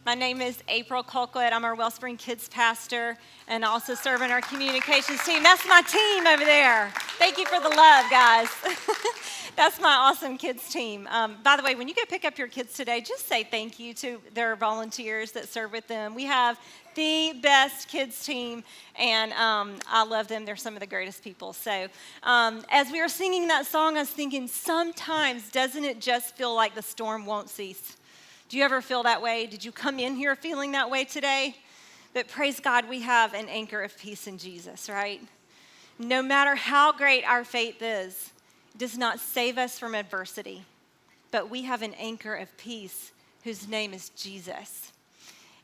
My name is April Colquitt. I'm our Wellspring Kids pastor and also serve in our communications team. That's my team over there. Thank you for the love, guys. That's my awesome kids team. By the way, when you go pick up your kids today, just say thank you to their volunteers that serve with them. We have the best kids team, and I love them. They're some of the greatest people. So as we were singing that song, I was thinking, sometimes doesn't it just feel like the storm won't cease? Do you ever feel that way? Did you come in here feeling that way today? But praise God, we have an anchor of peace in Jesus, right? No matter how great our faith is, it does not save us from adversity, but we have an anchor of peace whose name is Jesus.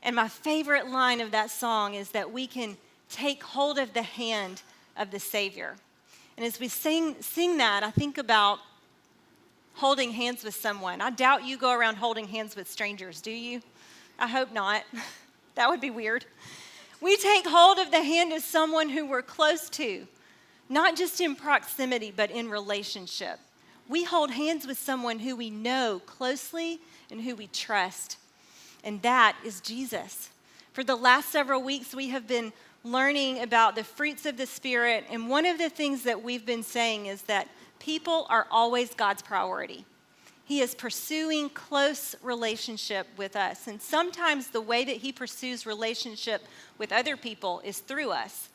And my favorite line of that song is that we can take hold of the hand of the Savior. And as we sing that, I think about holding hands with someone. I doubt you go around holding hands with strangers, do you? I hope not. That would be weird. We take hold of the hand of someone who we're close to, not just in proximity, but in relationship. We hold hands with someone who we know closely and who we trust, and that is Jesus. For the last several weeks, we have been learning about the fruits of the Spirit, and one of the things that we've been saying is that people are always God's priority. He is pursuing close relationship with us. And sometimes the way that he pursues relationship with other people is through us.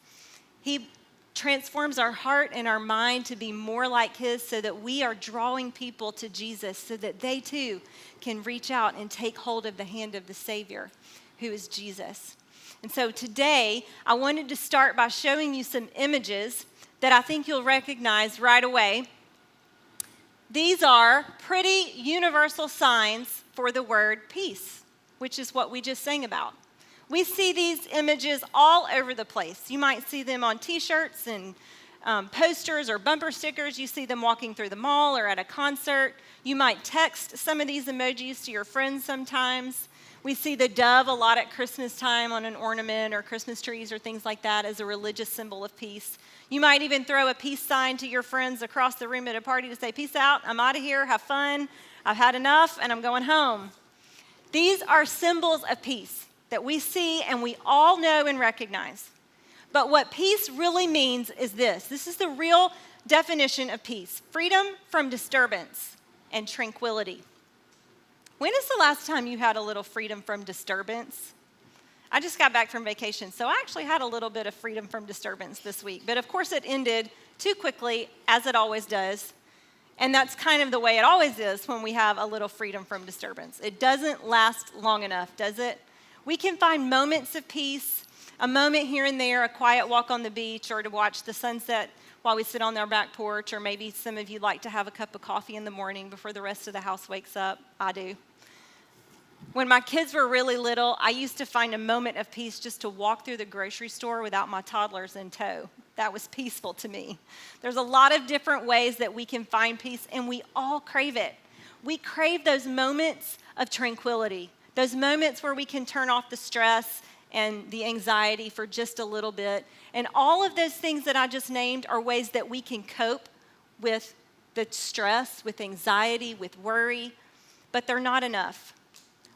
He transforms our heart and our mind to be more like his so that we are drawing people to Jesus so that they too can reach out and take hold of the hand of the Savior, who is Jesus. And so today, I wanted to start by showing you some images that I think you'll recognize right away. These are pretty universal signs for the word peace, which is what we just sang about. We see these images all over the place. You might see them on t-shirts and posters or bumper stickers. You see them walking through the mall or at a concert. You might text some of these emojis to your friends sometimes. We see the dove a lot at Christmas time on an ornament or Christmas trees or things like that as a religious symbol of peace. You might even throw a peace sign to your friends across the room at a party to say, peace out, I'm out of here, have fun, I've had enough, and I'm going home. These are symbols of peace that we see and we all know and recognize. But what peace really means is this. This is the real definition of peace: freedom from disturbance and tranquility. When is the last time you had a little freedom from disturbance? I just got back from vacation, so I actually had a little bit of freedom from disturbance this week. But of course, it ended too quickly, as it always does. And that's kind of the way it always is when we have a little freedom from disturbance. It doesn't last long enough, does it? We can find moments of peace, a moment here and there, a quiet walk on the beach, or to watch the sunset while we sit on our back porch, or maybe some of you like to have a cup of coffee in the morning before the rest of the house wakes up. I do. When my kids were really little, I used to find a moment of peace just to walk through the grocery store without my toddlers in tow. That was peaceful to me. There's a lot of different ways that we can find peace, and we all crave it. We crave those moments of tranquility, those moments where we can turn off the stress and the anxiety for just a little bit. And all of those things that I just named are ways that we can cope with the stress, with anxiety, with worry, but they're not enough.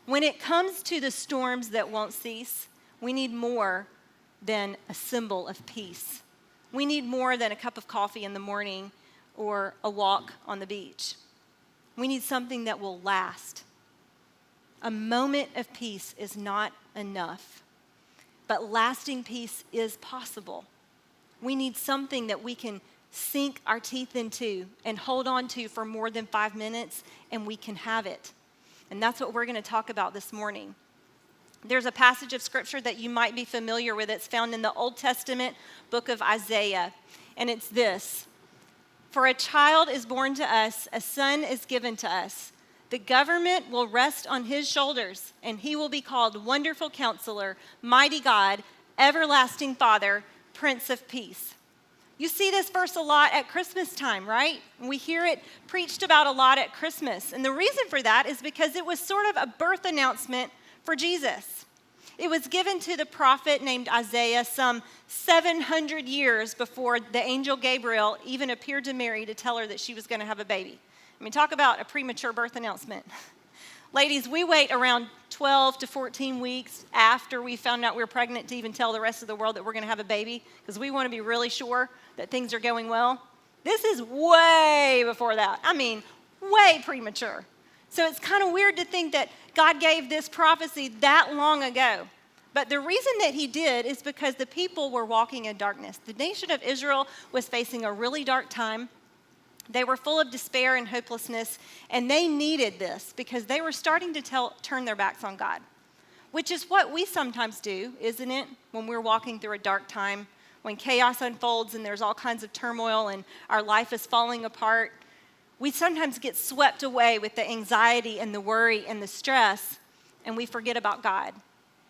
When it comes to the storms that won't cease, we need more than a symbol of peace. We need more than a cup of coffee in the morning or a walk on the beach. We need something that will last. A moment of peace is not enough, but lasting peace is possible. We need something that we can sink our teeth into and hold on to for more than 5 minutes, and we can have it. And that's what we're going to talk about this morning. There's a passage of scripture that you might be familiar with. It's found in the Old Testament book of Isaiah. And it's this: "For a child is born to us, a son is given to us. The government will rest on his shoulders, and he will be called Wonderful Counselor, Mighty God, Everlasting Father, Prince of Peace." You see this verse a lot at Christmas time, right? We hear it preached about a lot at Christmas. And the reason for that is because it was sort of a birth announcement for Jesus. It was given to the prophet named Isaiah some 700 years before the angel Gabriel even appeared to Mary to tell her that she was going to have a baby. I mean, talk about a premature birth announcement. Ladies, we wait around 12 to 14 weeks after we found out we were pregnant to even tell the rest of the world that we're going to have a baby because we want to be really sure that things are going well. This is way before that. I mean, way premature. So it's kind of weird to think that God gave this prophecy that long ago. But the reason that he did is because the people were walking in darkness. The nation of Israel was facing a really dark time. They were full of despair and hopelessness, and they needed this because they were starting to turn their backs on God, which is what we sometimes do, isn't it, when we're walking through a dark time, when chaos unfolds and there's all kinds of turmoil and our life is falling apart. We sometimes get swept away with the anxiety and the worry and the stress, and we forget about God.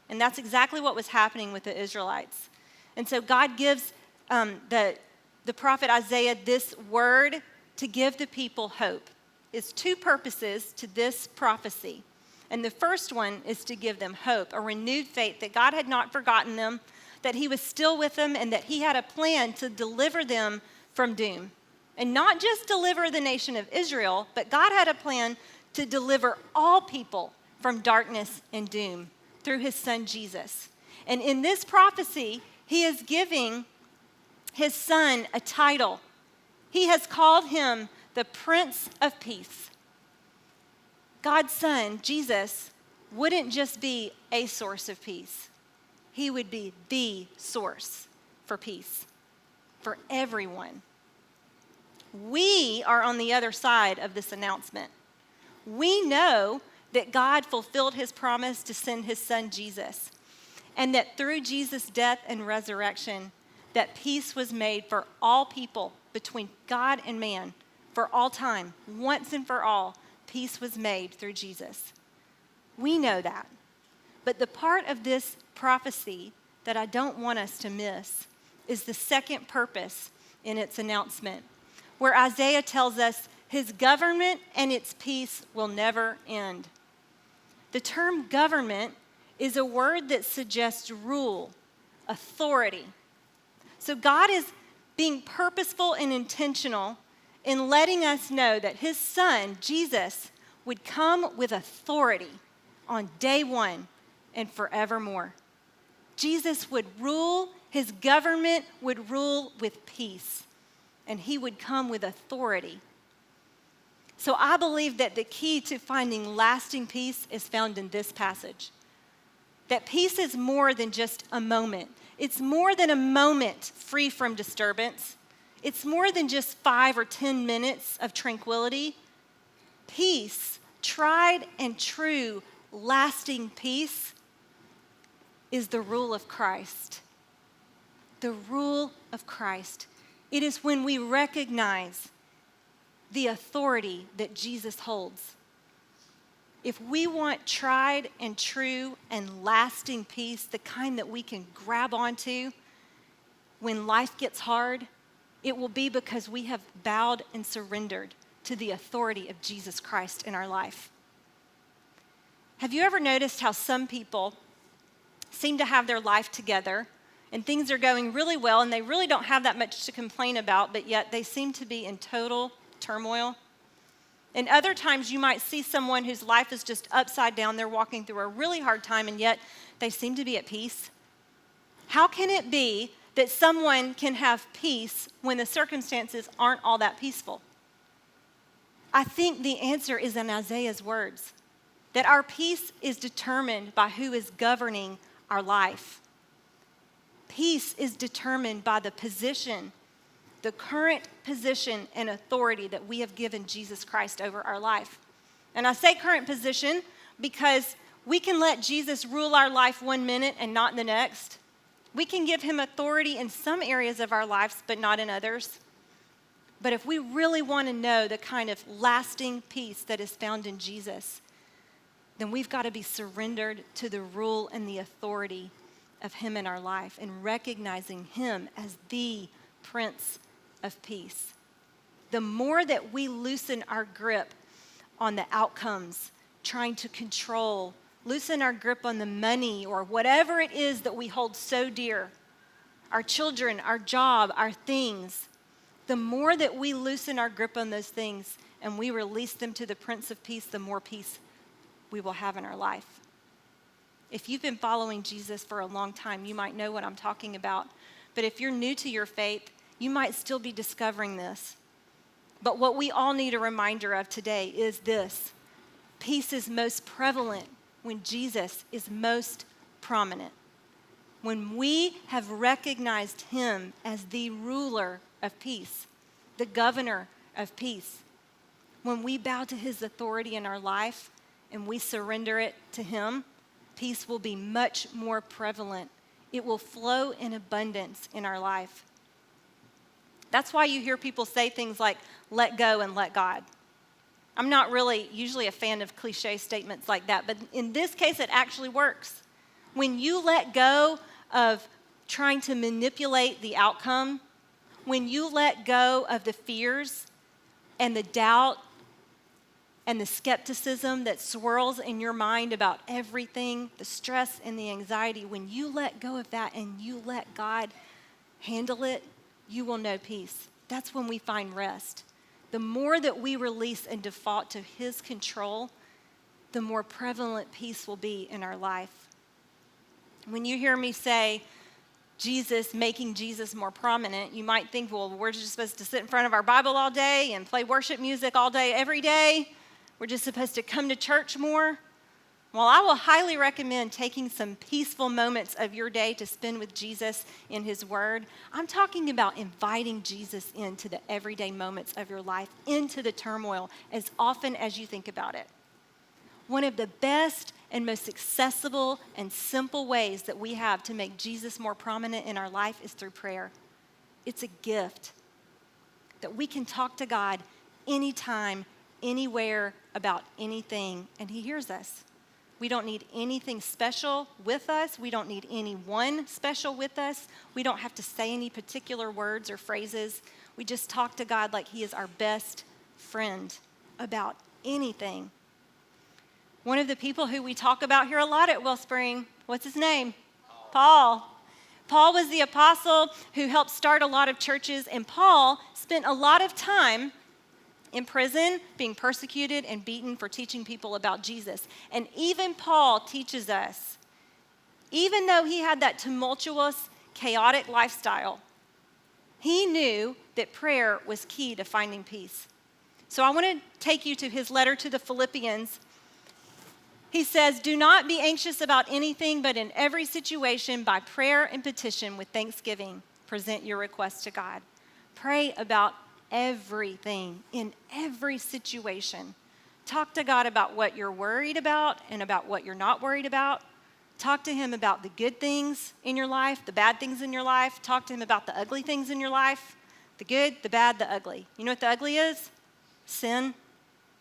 And that's exactly what was happening with the Israelites. And so God gives the prophet Isaiah this word to give the people hope. It's two purposes to this prophecy. And the first one is to give them hope, a renewed faith that God had not forgotten them, that he was still with them, and that he had a plan to deliver them from doom. And not just deliver the nation of Israel, but God had a plan to deliver all people from darkness and doom through his son Jesus. And in this prophecy, he is giving his son a title. He has called him the Prince of Peace. God's son, Jesus, wouldn't just be a source of peace. He would be the source for peace for everyone. We are on the other side of this announcement. We know that God fulfilled his promise to send his son Jesus, and that through Jesus' death and resurrection, that peace was made for all people between God and man for all time. Once and for all, peace was made through Jesus. We know that. But the part of this prophecy that I don't want us to miss is the second purpose in its announcement, where Isaiah tells us his government and its peace will never end. The term government is a word that suggests rule, authority. So God is being purposeful and intentional in letting us know that his son, Jesus, would come with authority on day one and forevermore. Jesus would rule, his government would rule with peace, and he would come with authority. So I believe that the key to finding lasting peace is found in this passage. That peace is more than just a moment. It's more than a moment free from disturbance. It's more than just 5 or 10 minutes of tranquility. Peace, tried and true, lasting peace, is the rule of Christ. The rule of Christ. It is when we recognize the authority that Jesus holds. If we want tried and true and lasting peace, the kind that we can grab onto when life gets hard, it will be because we have bowed and surrendered to the authority of Jesus Christ in our life. Have you ever noticed how some people seem to have their life together and things are going really well and they really don't have that much to complain about, but yet they seem to be in total turmoil? And other times you might see someone whose life is just upside down. They're walking through a really hard time and yet they seem to be at peace. How can it be that someone can have peace when the circumstances aren't all that peaceful? I think the answer is in Isaiah's words, that our peace is determined by who is governing our life. Peace is determined by the position, the current position and authority that we have given Jesus Christ over our life. And I say current position because we can let Jesus rule our life 1 minute and not in the next. We can give him authority in some areas of our lives, but not in others. But if we really want to know the kind of lasting peace that is found in Jesus, then we've got to be surrendered to the rule and the authority of him in our life and recognizing him as the Prince of Peace. The more that we loosen our grip on the outcomes, trying to control, loosen our grip on the money or whatever it is that we hold so dear, our children, our job, our things, the more that we loosen our grip on those things and we release them to the Prince of Peace, the more peace we will have in our life. If you've been following Jesus for a long time, you might know what I'm talking about. But if you're new to your faith, you might still be discovering this. But what we all need a reminder of today is this: peace is most prevalent when Jesus is most prominent. When we have recognized him as the ruler of peace, the governor of peace, when we bow to his authority in our life and we surrender it to him, peace will be much more prevalent. It will flow in abundance in our life. That's why you hear people say things like, let go and let God. I'm not really usually a fan of cliche statements like that, but in this case, it actually works. When you let go of trying to manipulate the outcome, when you let go of the fears and the doubt and the skepticism that swirls in your mind about everything, the stress and the anxiety, when you let go of that and you let God handle it, you will know peace. That's when we find rest. The more that we release and default to his control, the more prevalent peace will be in our life. When you hear me say Jesus, making Jesus more prominent, you might think, well, we're just supposed to sit in front of our Bible all day and play worship music all day, every day. We're just supposed to come to church more. Well, I will highly recommend taking some peaceful moments of your day to spend with Jesus in his word. I'm talking about inviting Jesus into the everyday moments of your life, into the turmoil, as often as you think about it. One of the best and most accessible and simple ways that we have to make Jesus more prominent in our life is through prayer. It's a gift that we can talk to God anytime, anywhere, about anything, and he hears us. We don't need anything special with us. We don't need anyone special with us. We don't have to say any particular words or phrases. We just talk to God like he is our best friend about anything. One of the people who we talk about here a lot at Wellspring, what's his name? Paul. Paul was the apostle who helped start a lot of churches, and Paul spent a lot of time in prison, being persecuted and beaten for teaching people about Jesus. And even Paul teaches us, even though he had that tumultuous, chaotic lifestyle, he knew that prayer was key to finding peace. So I want to take you to his letter to the Philippians. He says, do not be anxious about anything, but in every situation, by prayer and petition with thanksgiving, present your requests to God. Pray about everything, in every situation. Talk to God about what you're worried about and about what you're not worried about. Talk to him about the good things in your life, the bad things in your life. Talk to him about the ugly things in your life, the good, the bad, the ugly. You know what the ugly is? Sin,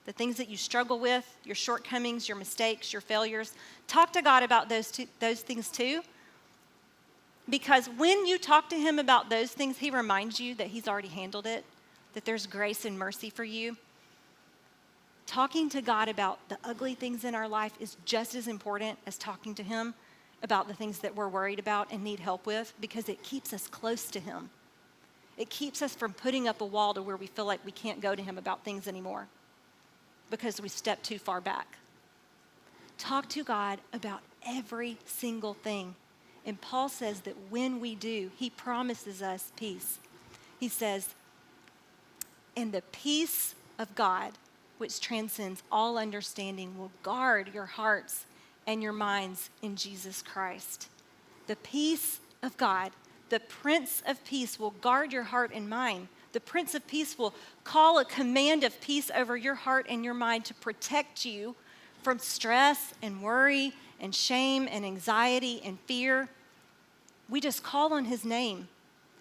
the things that you struggle with, your shortcomings, your mistakes, your failures. Talk to God about those things too. Because when you talk to him about those things, he reminds you that he's already handled it, that there's grace and mercy for you. Talking to God about the ugly things in our life is just as important as talking to him about the things that we're worried about and need help with, because it keeps us close to him. It keeps us from putting up a wall to where we feel like we can't go to him about things anymore because we stepped too far back. Talk to God about every single thing. And Paul says that when we do, he promises us peace. He says, and the peace of God, which transcends all understanding, will guard your hearts and your minds in Jesus Christ. The peace of God, the Prince of Peace, will guard your heart and mind. The Prince of Peace will call a command of peace over your heart and your mind to protect you from stress and worry and shame and anxiety and fear. We just call on his name.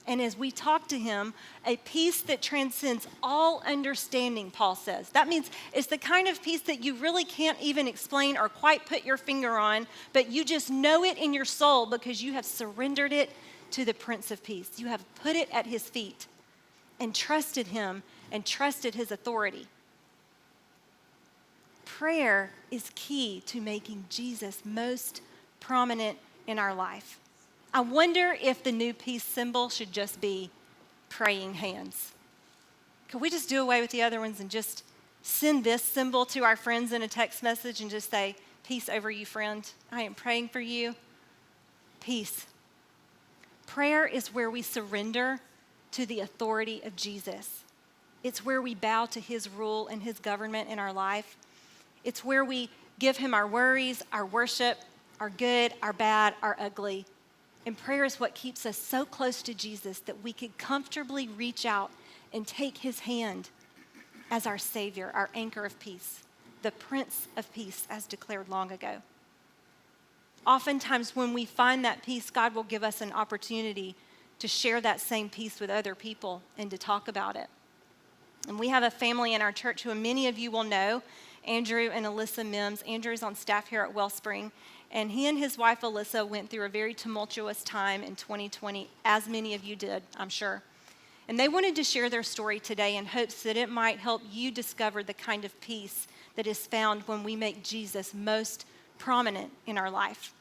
And as we talk to him, a peace that transcends all understanding, Paul says. That means it's the kind of peace that you really can't even explain or quite put your finger on, but you just know it in your soul because you have surrendered it to the Prince of Peace. You have put it at his feet and trusted him and trusted his authority. Prayer is key to making Jesus most prominent in our life. I wonder if the new peace symbol should just be praying hands. Could we just do away with the other ones and just send this symbol to our friends in a text message and just say, peace over you, friend. I am praying for you. Peace. Prayer is where we surrender to the authority of Jesus. It's where we bow to his rule and his government in our life. It's where we give him our worries, our worship, our good, our bad, our ugly. And prayer is what keeps us so close to Jesus that we could comfortably reach out and take his hand as our Savior, our anchor of peace, the Prince of Peace, as declared long ago. Oftentimes, when we find that peace, God will give us an opportunity to share that same peace with other people and to talk about it. And we have a family in our church who many of you will know, Andrew and Alyssa Mims. Andrew is on staff here at Wellspring, and he and his wife Alyssa went through a very tumultuous time in 2020, as many of you did, I'm sure. And they wanted to share their story today in hopes that it might help you discover the kind of peace that is found when we make Jesus most prominent in our life.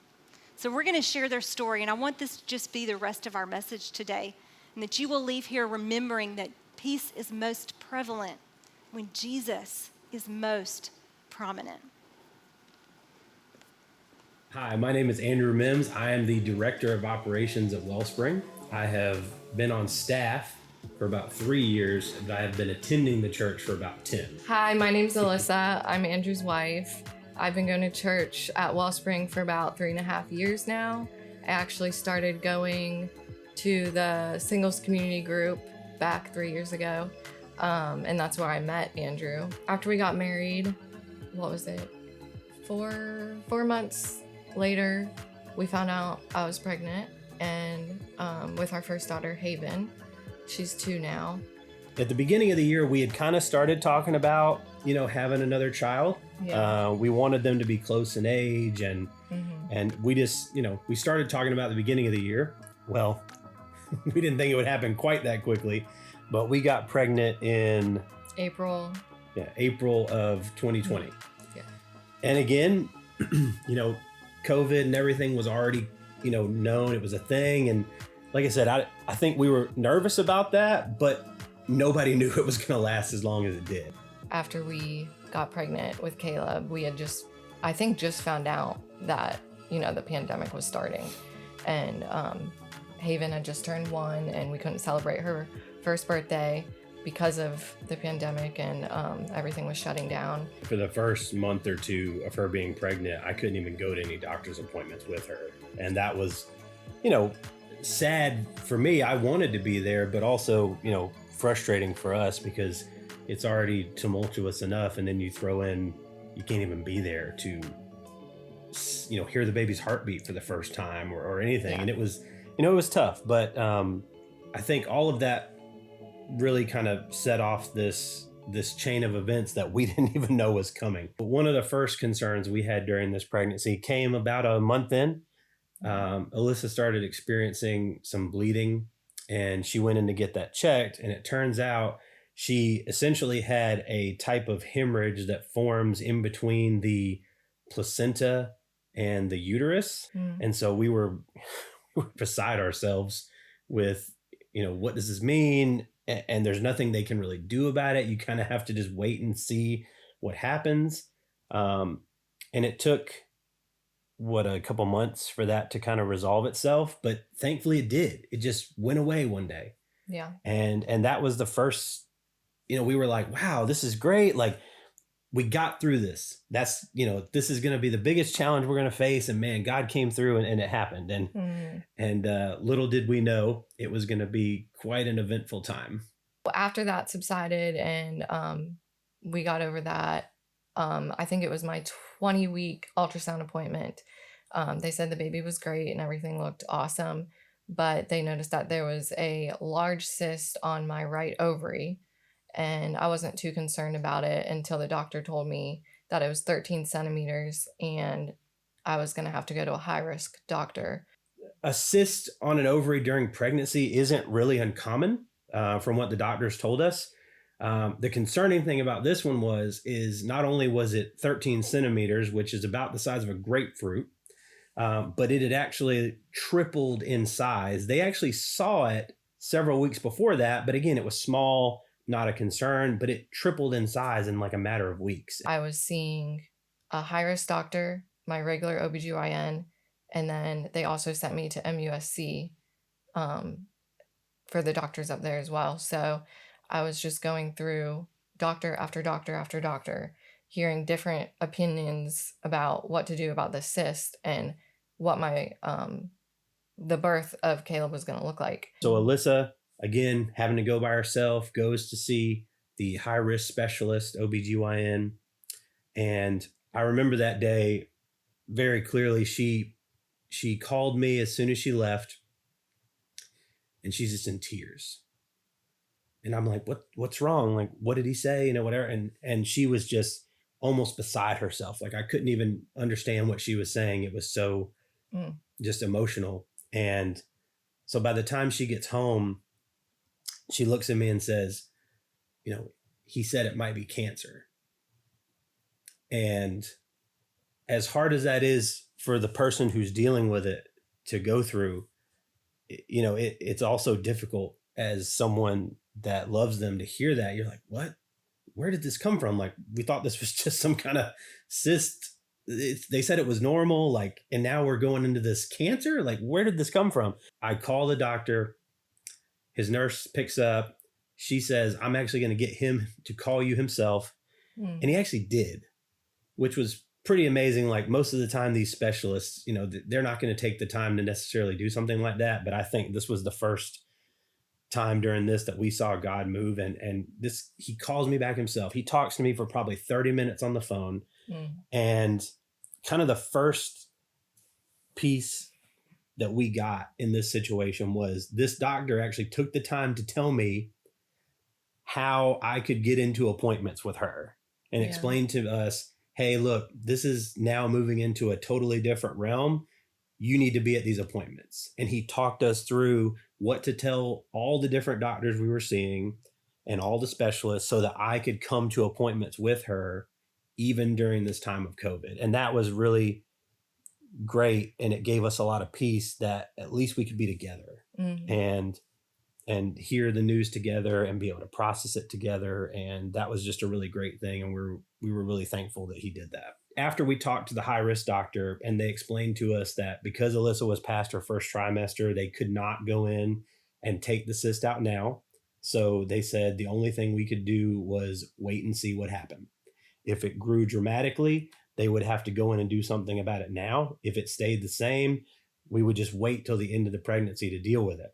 So we're going to share their story, and I want this to just be the rest of our message today, and that you will leave here remembering that peace is most prevalent when Jesus is most prominent. Hi, my name is Andrew Mims. I am the Director of Operations at Wellspring. I have been on staff for about 3 years, and I have been attending the church for about 10. Hi, my name's Alyssa. I'm Andrew's wife. I've been going to church at Wellspring for about 3.5 years now. I actually started going to the singles community group back 3 years ago, and that's where I met Andrew. After we got married, what was it? Four months later, we found out I was pregnant, and with our first daughter, Haven. She's 2 now. At the beginning of the year, we had kind of started talking about, having another child. Yeah. We wanted them to be close in age, and we just, we started talking about the beginning of the year. Well, we didn't think it would happen quite that quickly, but we got pregnant in April of 2020. Yeah. And again, COVID and everything was already, known. It was a thing. And like I said, I think we were nervous about that, but nobody knew it was going to last as long as it did. After we got pregnant with Caleb, we had just found out that, the pandemic was starting. And Haven had just turned 1, and we couldn't celebrate her first birthday because of the pandemic, and everything was shutting down. For the first month or 2 of her being pregnant, I couldn't even go to any doctor's appointments with her. And that was, sad for me. I wanted to be there, but also, frustrating for us because it's already tumultuous enough. And then you throw in, you can't even be there to, hear the baby's heartbeat for the first time or anything. Yeah. And it was, it was tough. But I think all of that really kind of set off this chain of events that we didn't even know was coming. But one of the first concerns we had during this pregnancy came about a month in. Alyssa started experiencing some bleeding, and she went in to get that checked. And it turns out she essentially had a type of hemorrhage that forms in between the placenta and the uterus. And so we were beside ourselves with, what does this mean? And there's nothing they can really do about it. You kind of have to just wait and see what happens. And it took, a couple months for that to kind of resolve itself. But thankfully it did. It just went away one day. Yeah. And that was the first, we were like, wow, this is great. Like, we got through this. That's, this is going to be the biggest challenge we're going to face. And man, God came through and it happened. And little did we know it was going to be quite an eventful time. After that subsided and we got over that, I think it was my 20-week ultrasound appointment. They said the baby was great and everything looked awesome, but they noticed that there was a large cyst on my right ovary. And I wasn't too concerned about it until the doctor told me that it was 13 centimeters and I was going to have to go to a high-risk doctor. A cyst on an ovary during pregnancy isn't really uncommon from what the doctors told us. The concerning thing about this one is not only was it 13 centimeters, which is about the size of a grapefruit, but it had actually tripled in size. They actually saw it several weeks before that, but again, it was small, not a concern, but it tripled in size in like a matter of weeks. I was seeing a high risk doctor, my regular OBGYN, and then they also sent me to MUSC for the doctors up there as well. So I was just going through doctor after doctor after doctor, hearing different opinions about what to do about the cyst and what my the birth of Caleb was going to look like. So Alyssa, again, having to go by herself, goes to see the high risk specialist, OBGYN. And I remember that day very clearly. She called me as soon as she left, and she's just in tears. And I'm like, what's wrong? Like, what did he say? You know, whatever. And she was just almost beside herself. Like, I couldn't even understand what she was saying. It was so just emotional. And so by the time she gets home, she looks at me and says, you know, he said it might be cancer. And as hard as that is for the person who's dealing with it to go through, you know, it's also difficult as someone that loves them to hear that. You're like, what? Where did this come from? Like, we thought this was just some kind of cyst. They said it was normal, like, and now we're going into this cancer. Like, where did this come from? I call the doctor. His nurse picks up. She says, I'm actually going to get him to call you himself. And he actually did, which was pretty amazing. Like, most of the time, these specialists, you know, they're not going to take the time to necessarily do something like that. But I think this was the first time during this that we saw God move. And this, he calls me back himself. He talks to me for probably 30 minutes on the phone. And kind of the first piece that we got in this situation was this doctor actually took the time to tell me how I could get into appointments with her and explain to us, hey, look, this is now moving into a totally different realm. You need to be at these appointments. And he talked us through what to tell all the different doctors we were seeing and all the specialists so that I could come to appointments with her even during this time of COVID. And that was really great. And it gave us a lot of peace that at least we could be together and hear the news together and be able to process it together. And that was just a really great thing. And we were really thankful that he did that. After we talked to the high risk doctor and they explained to us that because Alyssa was past her first trimester, they could not go in and take the cyst out now. So they said the only thing we could do was wait and see what happened. If it grew dramatically, they would have to go in and do something about it now. If it stayed the same, we would just wait till the end of the pregnancy to deal with it.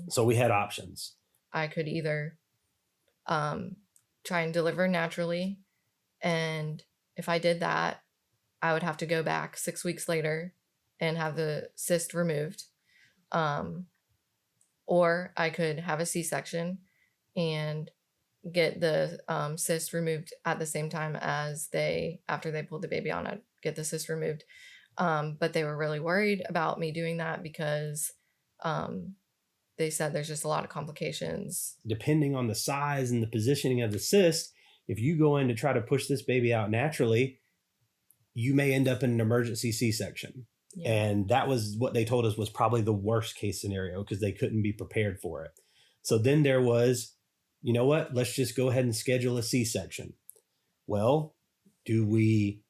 So we had options. I could either try and deliver naturally. And if I did that, I would have to go back 6 weeks later and have the cyst removed. Or I could have a C-section and get the cyst removed at the same time as after they pulled the baby on, I'd get the cyst removed. But they were really worried about me doing that because they said there's just a lot of complications. Depending on the size and the positioning of the cyst, if you go in to try to push this baby out naturally, you may end up in an emergency C-section. Yeah. And that was what they told us was probably the worst case scenario because they couldn't be prepared for it. So then there was, you know what, let's just go ahead and schedule a C-section. Well, do we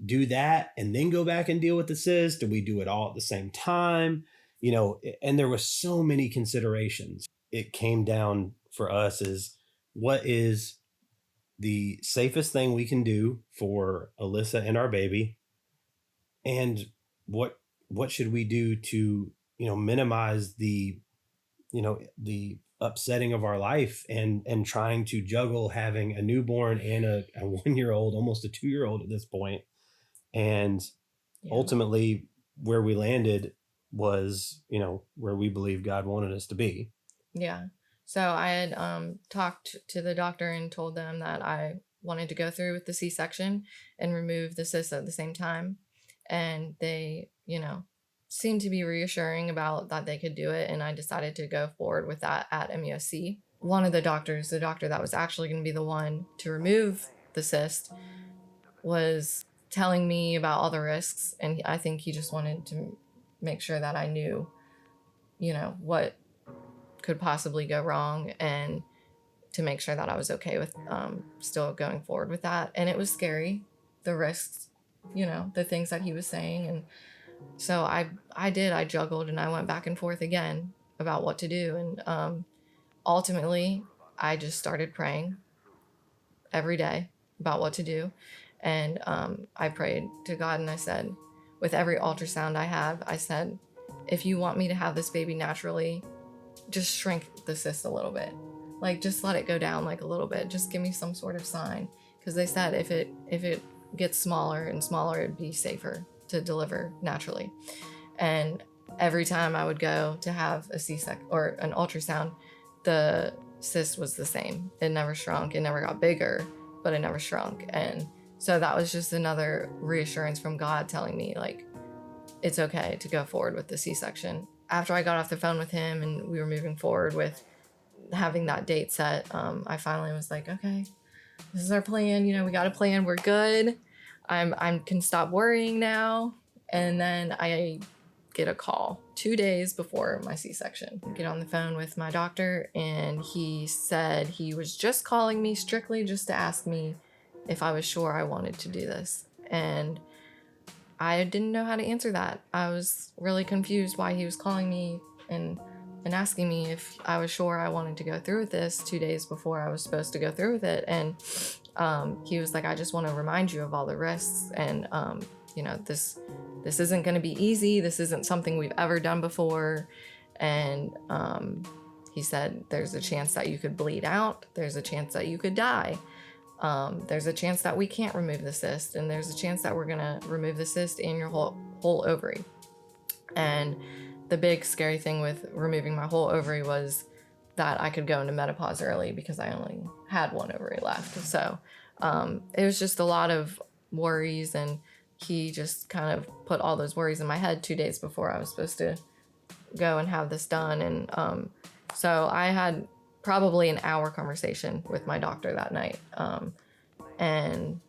do that and then go back and deal with the cyst? Do we do it all at the same time? You know, and there were so many considerations. It came down for us is what is the safest thing we can do for Alyssa and our baby, and what should we do to, you know, minimize the, you know, the upsetting of our life and trying to juggle having a newborn and a 1-year-old, almost a 2-year-old at this point. And ultimately where we landed was, you know, where we believe God wanted us to be. Yeah. So I had talked to the doctor and told them that I wanted to go through with the C-section and remove the cyst at the same time. And they, you know, seemed to be reassuring about that they could do it. And I decided to go forward with that at MUSC. One of the doctors, the doctor that was actually going to be the one to remove the cyst, was telling me about all the risks. And I think he just wanted to make sure that I knew, you know, what could possibly go wrong and to make sure that I was okay with still going forward with that. And it was scary, the risks, the things that he was saying. And so I juggled and I went back and forth again about what to do. And ultimately, I just started praying every day about what to do. And I prayed to God and I said, with every ultrasound I have, I said, if you want me to have this baby naturally, just shrink the cyst a little bit. Like, just let it go down like a little bit. Just give me some sort of sign. Because they said if it gets smaller and smaller, it'd be safer to deliver naturally. And every time I would go to have a C-section or an ultrasound, the cyst was the same. It never shrunk. It never got bigger, but it never shrunk. And so that was just another reassurance from God telling me, like, it's okay to go forward with the C-section. After I got off the phone with him and we were moving forward with having that date set, I finally was like, okay, this is our plan. We got a plan. We're good. I can stop worrying now. And then I get a call 2 days before my C-section. Get on the phone with my doctor, and he said he was just calling me strictly just to ask me if I was sure I wanted to do this. And I didn't know how to answer that. I was really confused why he was calling me and asking me if I was sure I wanted to go through with this 2 days before I was supposed to go through with it. And he was like, I just want to remind you of all the risks. And, this isn't going to be easy. This isn't something we've ever done before. And he said, there's a chance that you could bleed out. There's a chance that you could die. There's a chance that we can't remove the cyst. And there's a chance that we're going to remove the cyst in your whole ovary. And the big scary thing with removing my whole ovary was that I could go into menopause early because I only had one ovary left. So it was just a lot of worries, and he just kind of put all those worries in my head 2 days before I was supposed to go and have this done. And so I had probably an hour conversation with my doctor that night. And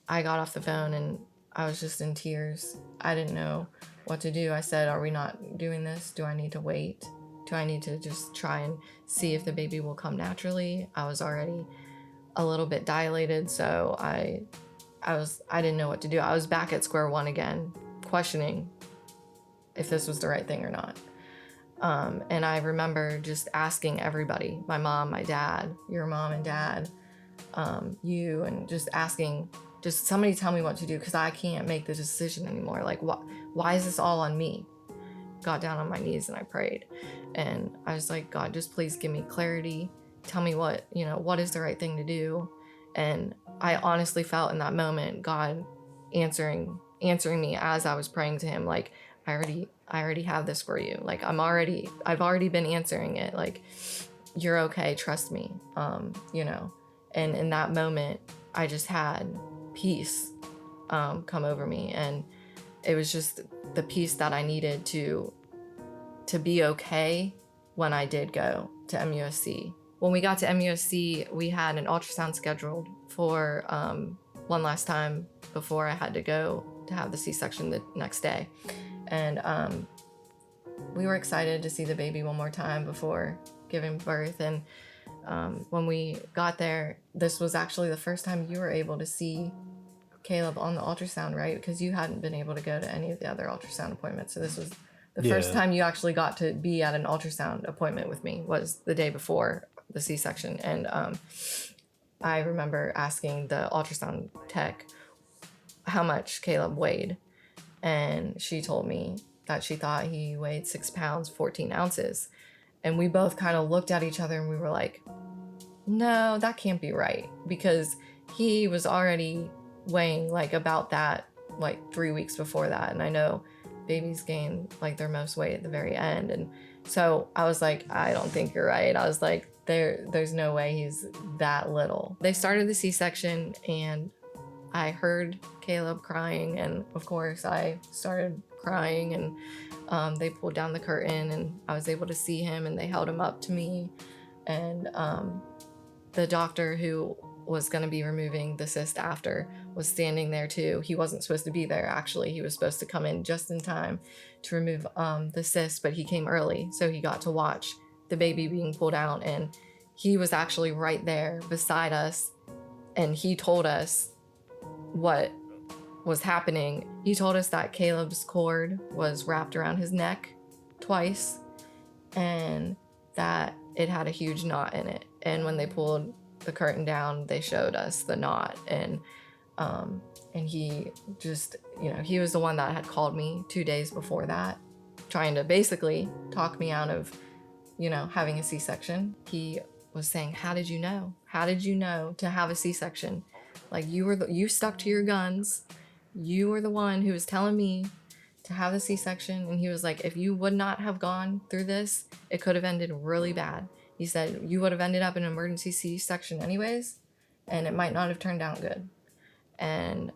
I got off the phone and I was just in tears. I didn't know what to do. I said, are we not doing this? Do I need to wait? Do I need to just try and see if the baby will come naturally? I was already a little bit dilated, so I didn't know what to do. I was back at square one again, questioning if this was the right thing or not. And I remember just asking everybody, my mom, my dad, your mom and dad, you, and just asking, just somebody tell me what to do, because I can't make the decision anymore. Like, why is this all on me? Got down on my knees and I prayed. And I was like, God, just please give me clarity. Tell me what is the right thing to do. And I honestly felt in that moment God answering me as I was praying to him, like, I already have this for you. Like, I've already been answering it. Like, you're okay, trust me. And in that moment I just had peace come over me, and it was just the peace that I needed to be okay when I did go to MUSC. When we got to MUSC, we had an ultrasound scheduled for one last time before I had to go to have the C-section the next day. And we were excited to see the baby one more time before giving birth. And when we got there, this was actually the first time you were able to see Caleb on the ultrasound, right? Because you hadn't been able to go to any of the other ultrasound appointments. So this was the first time you actually got to be at an ultrasound appointment with me, was the day before the C-section. And I remember asking the ultrasound tech how much Caleb weighed. And she told me that she thought he weighed 6 pounds, 14 ounces. And we both kind of looked at each other and we were like, no, that can't be right. Because he was already weighing like about that, like 3 weeks before that. And I know babies gain like their most weight at the very end. And so I was like, I don't think you're right. I was like, there's no way he's that little. They started the C-section and I heard Caleb crying, and of course I started crying, and they pulled down the curtain and I was able to see him, and they held him up to me. And the doctor who was going to be removing the cyst after was standing there too. He wasn't supposed to be there, actually. He was supposed to come in just in time to remove the cyst, but he came early, so he got to watch the baby being pulled out. And he was actually right there beside us, and he told us what was happening. He told us that Caleb's cord was wrapped around his neck twice, and that it had a huge knot in it. And when they pulled the curtain down, they showed us the knot. And he just, he was the one that had called me 2 days before that, trying to basically talk me out of, having a C-section. He was saying, how did you know? How did you know to have a C-section? Like, you stuck to your guns. You were the one who was telling me to have the C-section. And he was like, if you would not have gone through this, it could have ended really bad. He said, you would have ended up in an emergency C-section anyways, and it might not have turned out good. And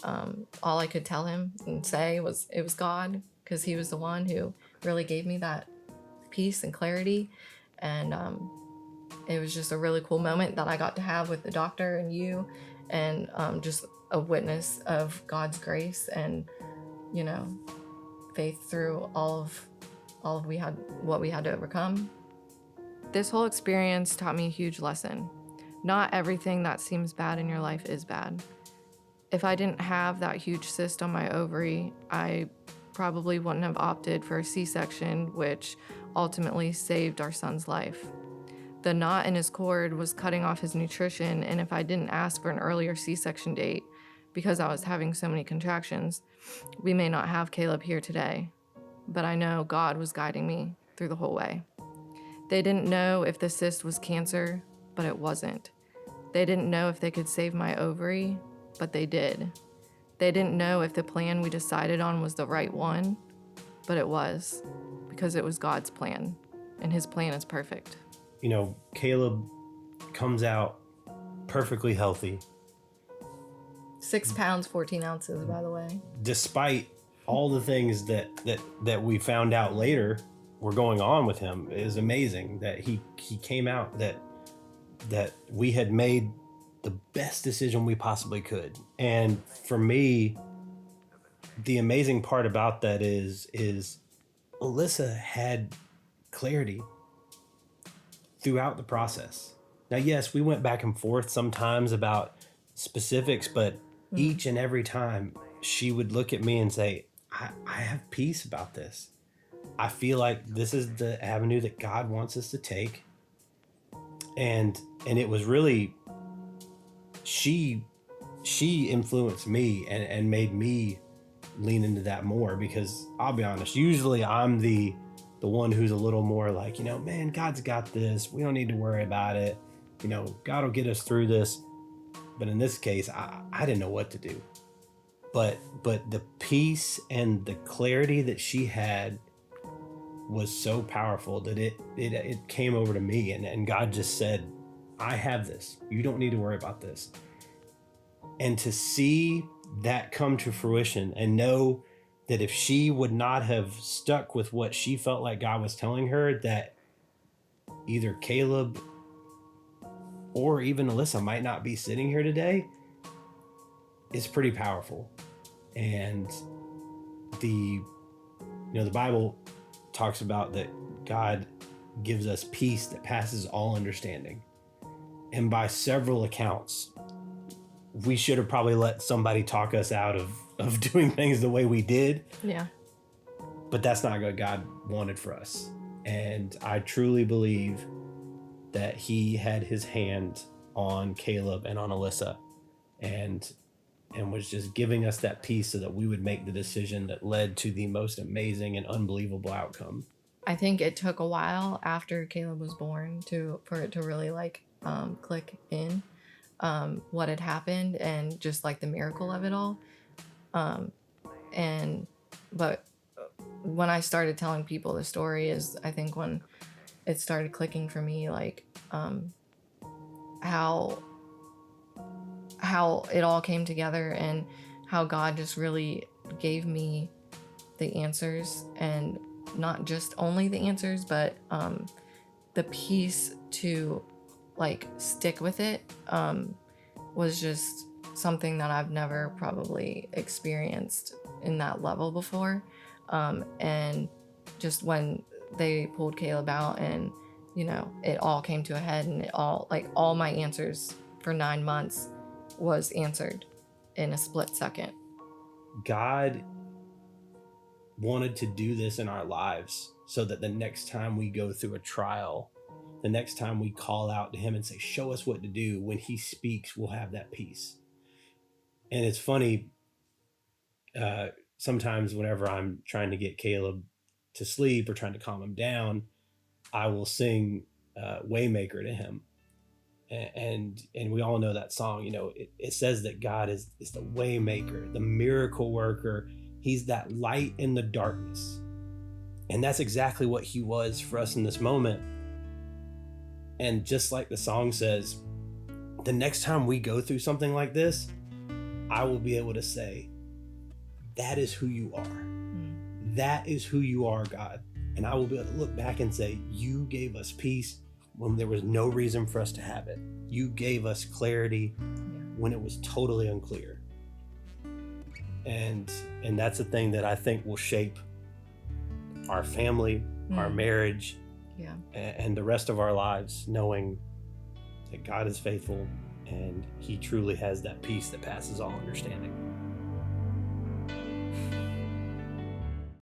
all I could tell him and say was it was God, because he was the one who really gave me that peace and clarity. And it was just a really cool moment that I got to have with the doctor and you, and just a witness of God's grace and, faith through all of what we had to overcome. This whole experience taught me a huge lesson. Not everything that seems bad in your life is bad. If I didn't have that huge cyst on my ovary, I probably wouldn't have opted for a C-section, which ultimately saved our son's life. The knot in his cord was cutting off his nutrition, and if I didn't ask for an earlier C-section date, because I was having so many contractions, we may not have Caleb here today. But I know God was guiding me through the whole way. They didn't know if the cyst was cancer, but it wasn't. They didn't know if they could save my ovary, but they did. They didn't know if the plan we decided on was the right one, but it was, because it was God's plan, and his plan is perfect. Caleb comes out perfectly healthy. 6 pounds, 14 ounces, by the way. Despite all the things that we found out later were going on with him, is amazing that he came out, that we had made the best decision we possibly could. And for me, the amazing part about that is Alyssa had clarity throughout the process. Now, yes, we went back and forth sometimes about specifics, but each and every time she would look at me and say, I have peace about this. I feel like this is the avenue that God wants us to take. And it was really, she influenced me and made me lean into that more, because I'll be honest, usually I'm the one who's a little more like, man, God's got this. We don't need to worry about it. God will get us through this. But in this case, I didn't know what to do. But the peace and the clarity that she had was so powerful that it came over to me, and God just said, I have this. You don't need to worry about this. And to see that come to fruition and know that if she would not have stuck with what she felt like God was telling her, that either Caleb or even Alyssa might not be sitting here today, is pretty powerful. And the Bible talks about that God gives us peace that passes all understanding. And by several accounts, we should have probably let somebody talk us out of doing things the way we did. Yeah. But that's not what God wanted for us. And I truly believe that he had his hand on Caleb and on Alyssa, and was just giving us that peace so that we would make the decision that led to the most amazing and unbelievable outcome. I think it took a while after Caleb was born for it to really click in what had happened, and just like the miracle of it all. But when I started telling people the story is, I think, when it started clicking for me, how it all came together, and how God just really gave me the answers, and not just only the answers, but the peace to stick with it was just something that I've never probably experienced in that level before. And just when they pulled Caleb out and it all came to a head, and all my answers for 9 months was answered in a split second. God wanted to do this in our lives so that the next time we go through a trial, the next time we call out to him and say, show us what to do, when he speaks, we'll have that peace. And it's funny, sometimes whenever I'm trying to get Caleb to sleep or trying to calm him down, I will sing Waymaker to him. And we all know that song. It says that God is the Waymaker, the miracle worker. He's that light in the darkness. And that's exactly what he was for us in this moment. And just like the song says, the next time we go through something like this, I will be able to say, that is who you are. That is who you are, God. And I will be able to look back and say, you gave us peace when there was no reason for us to have it. You gave us clarity when it was totally unclear. And that's the thing that I think will shape our family, our marriage, and the rest of our lives, knowing that God is faithful and he truly has that peace that passes all understanding.